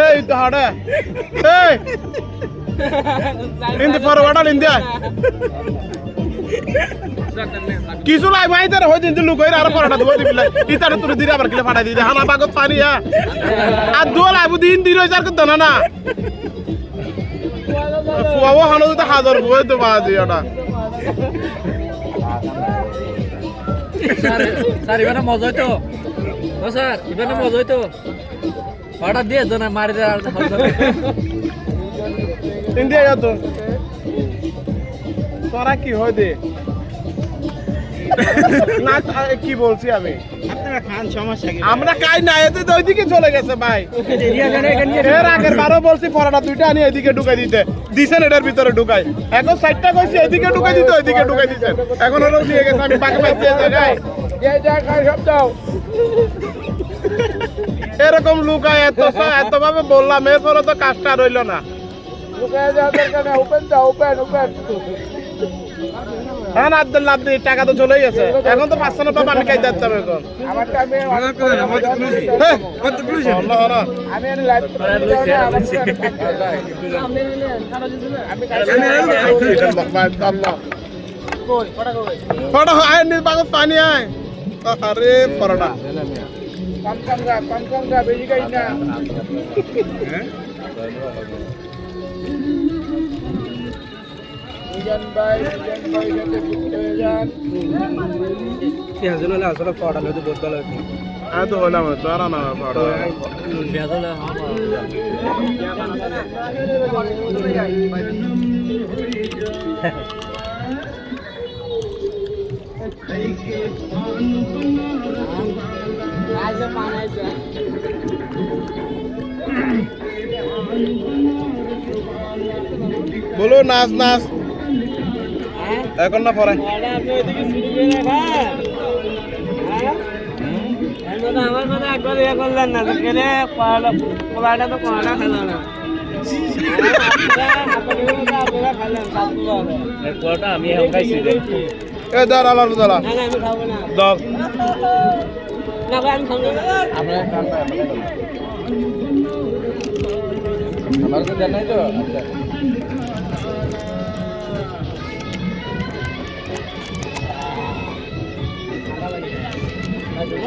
এই তো হাড়ে এই ইন দি ফরওয়ার্ড ইন্ডিয়া কিছু লাই ভাই তার হই দিন লুক হইরা আর পড়াটা দিব দিবিলাই ইতারে তুই দিরা আবার কিলে ফাটাই দিদে হানা বাগত পানি আর দুয়া লাইবু দিন দিন হইজার কত না না ফুয়াও হানো তো হাজার বই তো বাজি ওটা স্যার ইবানে মজা হইতো ও স্যার ইবানে মজা হইতো অর্ডার দিয়ে দেন মারি দে আর ইন্ডিয়া যা তো তোরা কি হয় দে না কি বলছি আমি আপনারা খান সমস্যা কি আমরা কাই না এতে তো ওইদিকে চলে গেছে ভাই এর আগের বারও বলছি পরাটা দুইটা আনি এদিকে ঢুকাই দিতে দিছেন এটার ভিতরে ঢুকাই এখন সাইডটা কইছি এদিকে ঢুকাই দিতে ওইদিকে ঢুকাই দিছেন এখন ওরা দিয়ে গেছে আমি বাকি পাইছি জায়গায় যা খাই সব দাও এরকম লুকায় এত ভাবে বললাম এরপরে তো কাজটা রইল না লুকায় যাওয়ার দরকার নেই ওপেন দাও ওপেন হ্যাঁ না লাভ দিই টাকা তো চলেই গেছে এখন তো 500 টাকা পানি খাই দিতে হবে এখন আমারটা আমি আমি লাইভ ফটো আয় নি বাগত পানি আয় আরে পরোটা কম গা বেশি খাই না মিজান ভাই সাথে যুক্ত হয়ে যান পেঁয়াজ হলে আসলে পড়া হলে বহুত ভালো হতো আয় তো হলাম তো আর না পরোটা পেঁয়াজ হলে বলো নাচ নাচ এখন না পরে আমার কথা একবার ইয়ে করলেন না গেলে পোলাটা তো কোয়াটা খেলো না আমি খাইছি এ দাঁড়া আলার দাঁড়া আমি খাবো না দক না ভাই আমি খাবো না আমার তো জানাই তো আচ্ছা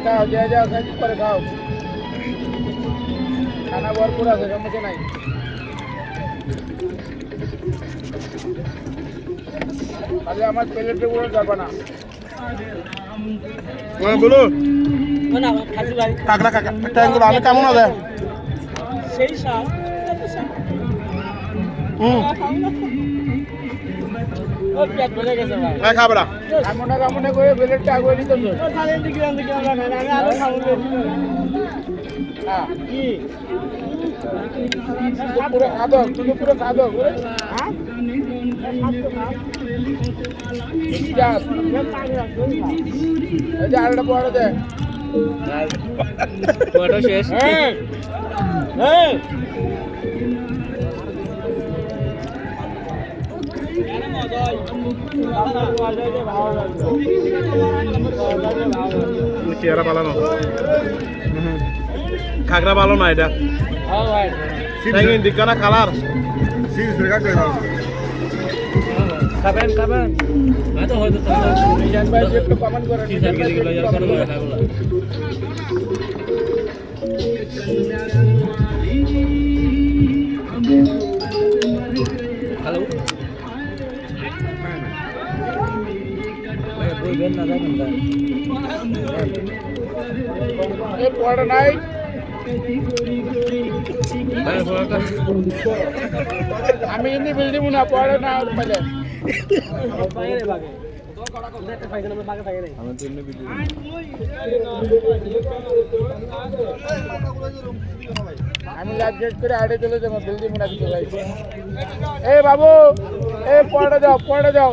খাও যা খাই পরে খাও খানা ভরপুর আছে সমস্যা নাই তাহলে আমার প্লেটে পুরো যাবে না বলো না খাসি ভাই কাকড়া কাকা ট্যাঙ্গুলো আমি কেমন আছে সেই সাল ও পেট ভরে গেছে ভাই খাবড়া কামনা করে প্লেটটা আগুয়ে নিতে তো তাহলে দিকে আমরা না আমি খাবো হ্যাঁ কি পুরো খাদো তুমি পুরো খাদো হ্যাঁ আরেকটা পড়া দে ফটো শেষ হ্যাঁ চেহারা ভালো না খাগড়া ভালো না এটা দিকা না কালার খাবেন হয়তো মিজান ভাই একটু কমেন্ট করেন হ্যালো এই পড়া নাই আমি এমনি বিল্ডিং না পড়া না পেলে আমি লাইভ গেট করে আড়ে চলে যাবো বিল্ডিং না দিতে যাই এই বাবু এই পড়া যাও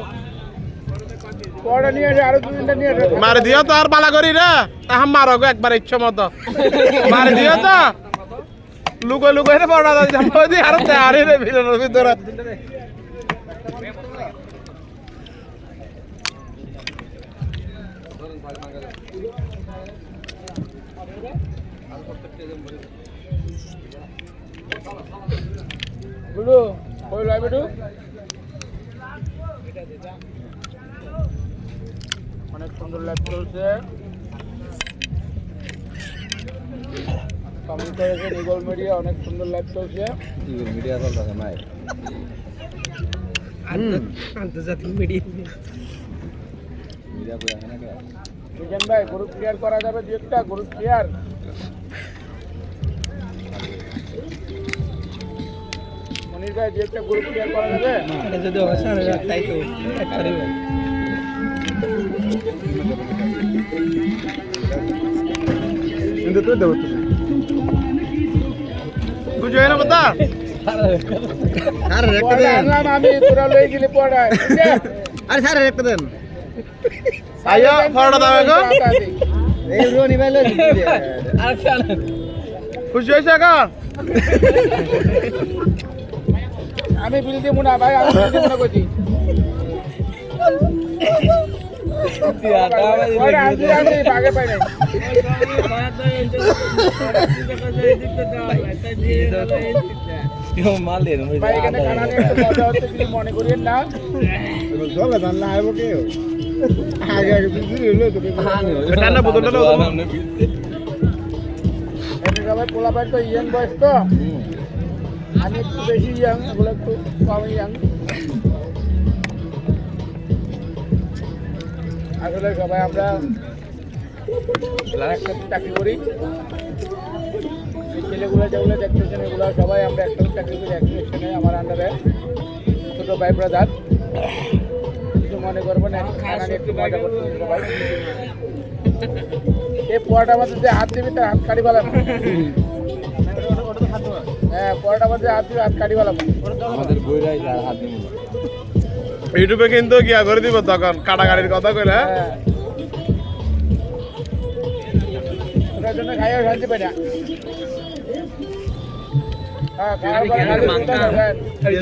পড়া নিয়ে আসে আরো 2-3টা নিয়ে আসে মার দিও তো আর বালা করি রে তাহাম মারো গো একবার ইচ্ছা মতো মার দিও তো লুকো রে পড়া দাও আর তারে রে ভিতরে বুলু কই লাই বেটু অনেক সুন্দর লাইভ চলছে কমেন্ট করেছে ইগল মিডিয়া অনেক সুন্দর লাইভ চলছে মিডিয়া চলতেছে নাই আন্তর্জাতিক মিডিয়া মিডিয়া কই আছে না কে বিজন ভাই গ্রুপ ক্লিয়ার করা যাবে দু একটা গ্রুপ ক্লিয়ার মনির ভাই দু একটা গ্রুপ ক্লিয়ার করা যাবে এটা যদি অবসর তাই তো করিবে কিন্তু তুই দেব তুমি বুঝো না বতা আরে পড়া আনলাম আমি তোরা লই গেলি পড়ায় আরে স্যার একটা দেন আইয়া ফরটা দাও গো এই রনি ভাই লই আর খান খুশি হইছে এখন আমি বিল দিব না ভাই আমি বিল দিব না কইছি পড়া আনছি আমি ভাগে পাই নাই মাল দেন ভাই এখানে খানা নিয়ে একটু মজা হচ্ছে কিছু মনে করিয়েন না চলে ধান না আইবো কেউ আগে আগে বিজি হইলো তো ঠান্ডা বোতলটা দাও এমনি সবাই পোলা পাই তো ইয়াং বয়স তো আমি একটু বেশি ইয়াং এগুলো একটু কম ইয়াং আসলে সবাই আমরা একসাথে চাকরি করি এই ছেলেগুলো যেগুলো দেখতেছেন এগুলো সবাই আমরা একসাথে চাকরি করি একসাথে আমার আন্ডারে ছোট ভাই ব্রাদার কিছু মনে করবো না খানা নিয়ে একটু মজা করতে সবাই এই পোয়াটার মধ্যে যে হাত দিবি তার হাত কাটি ফেলাম হ্যাঁ পোয়াটার মধ্যে হাত দিবি হাত কাটি ফেলাম আমাদের বইরাই আর হাত দিন ইউটিউবে কিন্তু গিয়া করে দিব তখন কাটাকাটির কথা কইলে হ্যাঁ ওটার জন্য খাইও শান্তি পাই না হ্যাঁ খাওয়ার পরে খালি